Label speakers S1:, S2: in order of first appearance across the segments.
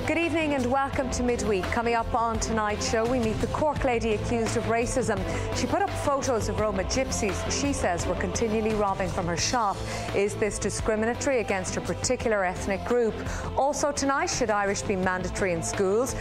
S1: Good evening and welcome to Midweek. Coming up on tonight's show, we meet the Cork lady accused of racism. She put up photos of Roma gypsies she says were continually robbing from her shop. Is this discriminatory against a particular ethnic group? Also tonight, should Irish be mandatory in schools?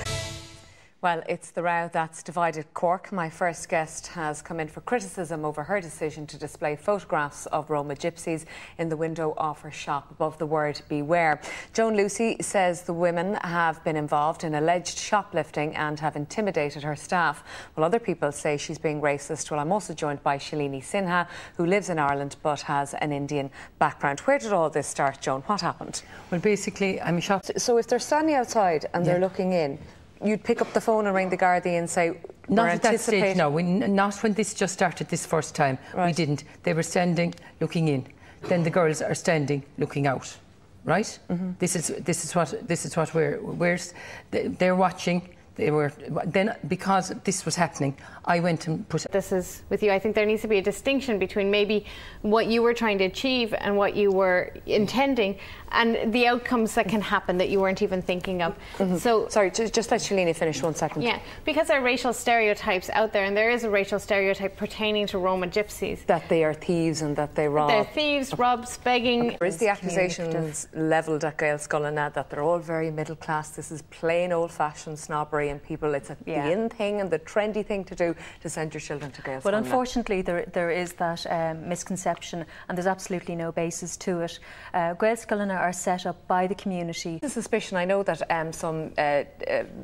S1: Well, it's the row that's divided Cork. My first guest has come in for criticism over her decision to display photographs of Roma gypsies in the window of her shop above the word beware. Joan Lucy says the women have been involved in alleged shoplifting and have intimidated her staff, while other people say she's being racist. Well, I'm also joined by Shalini Sinha, who lives in Ireland but has an Indian background. Where did all this start, Joan? What happened?
S2: Well, basically, I'm shocked.
S1: So if they're standing outside and they're looking in, you'd pick up the phone and ring the Gardaí and say,
S2: not at that stage, no. Not when this just started this first time.
S1: Right.
S2: We didn't. They were standing, looking in. Then the girls are standing, looking out. Right? Mm-hmm. This is what they're watching. They were then, because this was happening, I went and put.
S3: This is with you. I think there needs to be a distinction between maybe what you were trying to achieve and what you were intending, and the outcomes that can happen that you weren't even thinking of.
S1: Mm-hmm. So, sorry, just let Shalini finish 1 second.
S3: Yeah, because there are racial stereotypes out there, and there is a racial stereotype pertaining to Roma gypsies.
S1: That they are thieves and that they rob.
S3: They're thieves, robs, begging.
S1: There is the accusations levelled at Gael Scullin that they're all very middle class. This is plain old-fashioned snobbery, and people, it's the in thing and the trendy thing to do to send your children to Gael Scullin.
S4: Well, unfortunately, there is that misconception, and there's absolutely no basis to it. Gael Scullin are set up by the community.
S1: The suspicion, I know that some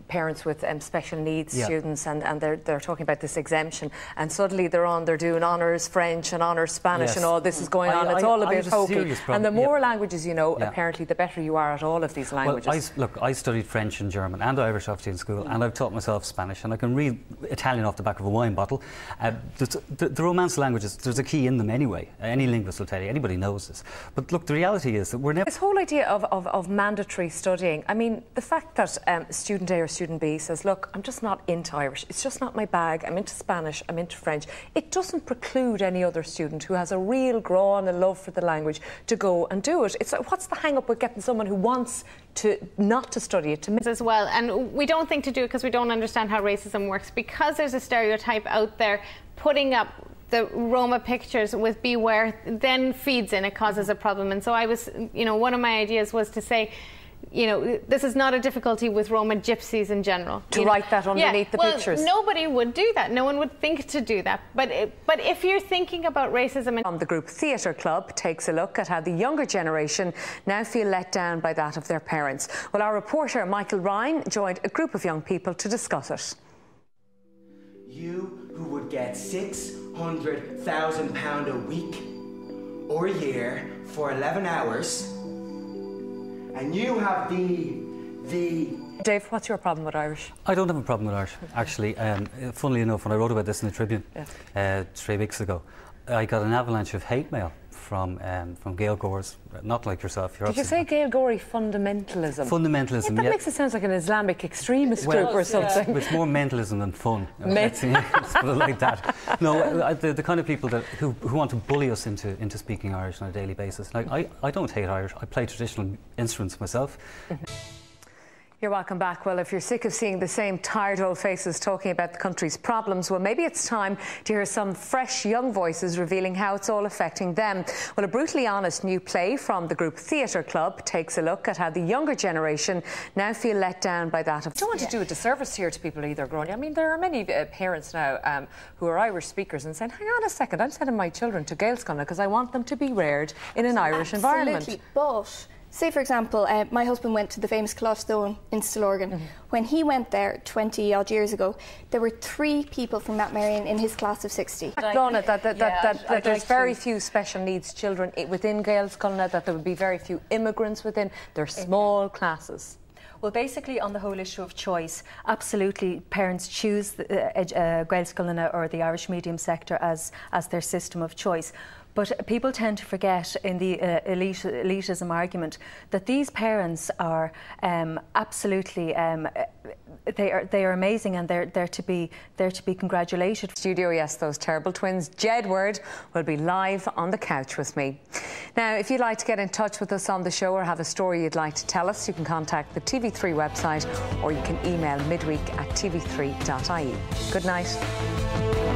S1: parents with special needs students, and they're talking about this exemption, and suddenly they're doing honours French and honours Spanish, and all this is going on. It's all a bit hokey. And the more languages you know, apparently, the better you are at all of these languages.
S5: Well, I studied French and German and Irish obviously in school, and I've taught myself Spanish, and I can read Italian off the back of a wine bottle. The Romance languages, there's a key in them anyway. Any linguist will tell you, anybody knows this. But look, the reality is that we're never...
S1: This whole idea of mandatory studying, I mean, the fact that student A or student B says, look, I'm just not into Irish, it's just not my bag, I'm into Spanish, I'm into French, it doesn't preclude any other student who has a real grown and love for the language to go and do it. It's what's the hang-up with getting someone who wants not to study it to
S3: as well? And we don't think to do it because we don't understand how racism works, because there's a stereotype out there. Putting up the Roma pictures with beware then feeds in, it causes a problem. And so I was, one of my ideas was to say, this is not a difficulty with Roma gypsies in general.
S1: To write that underneath the pictures.
S3: Nobody would do that. No one would think to do that. But if you're thinking about racism...
S1: The group Theatre Club takes a look at how the younger generation now feel let down by that of their parents. Well, our reporter Michael Ryan joined a group of young people to discuss it.
S6: You who would get £600,000 a week or a year for 11 hours, and you have the...
S1: Dave, what's your problem with Irish?
S5: I don't have a problem with Irish, actually. Funnily enough, when I wrote about this in the Tribune 3 weeks ago, I got an avalanche of hate mail from Gael Goers, not like yourself.
S1: Did you say Gael Gorey fundamentalism?
S5: Fundamentalism,
S1: that makes it sound like an Islamic extremist group or something.
S5: It's more mentalism than fun. Let's put it like that. No, the kind of people who want to bully us into speaking Irish on a daily basis. Like, I don't hate Irish. I play traditional instruments myself.
S1: You're welcome back. Well, if you're sick of seeing the same tired old faces talking about the country's problems, well, maybe it's time to hear some fresh young voices revealing how it's all affecting them. Well, a brutally honest new play from the group Theatre Club takes a look at how the younger generation now feel let down by that of... I don't want to do a disservice here to people either, Gráinne. I mean, there are many parents now who are Irish speakers and saying, hang on a second, I'm sending my children to Gael Scullin because I want them to be reared in an Irish environment.
S7: Absolutely, but... Say, for example, my husband went to the famous Colette Stone in Stillorgan. When he went there 20-odd years ago, there were 3 people from Mount Marion in his class of 60.
S1: Gráinne, that there's very few special needs children within Gael Scullin, that there would be very few immigrants within. They're small classes.
S4: Well, basically, on the whole issue of choice, absolutely, parents choose Gael Scullin or the Irish medium sector as their system of choice. But people tend to forget in the elitism argument that these parents are absolutely They are amazing, and they're to be congratulated.
S1: Studio, yes, those terrible twins. Jedward will be live on the couch with me. Now, if you'd like to get in touch with us on the show or have a story you'd like to tell us, you can contact the TV3 website, or you can email midweek@tv3.ie. Good night.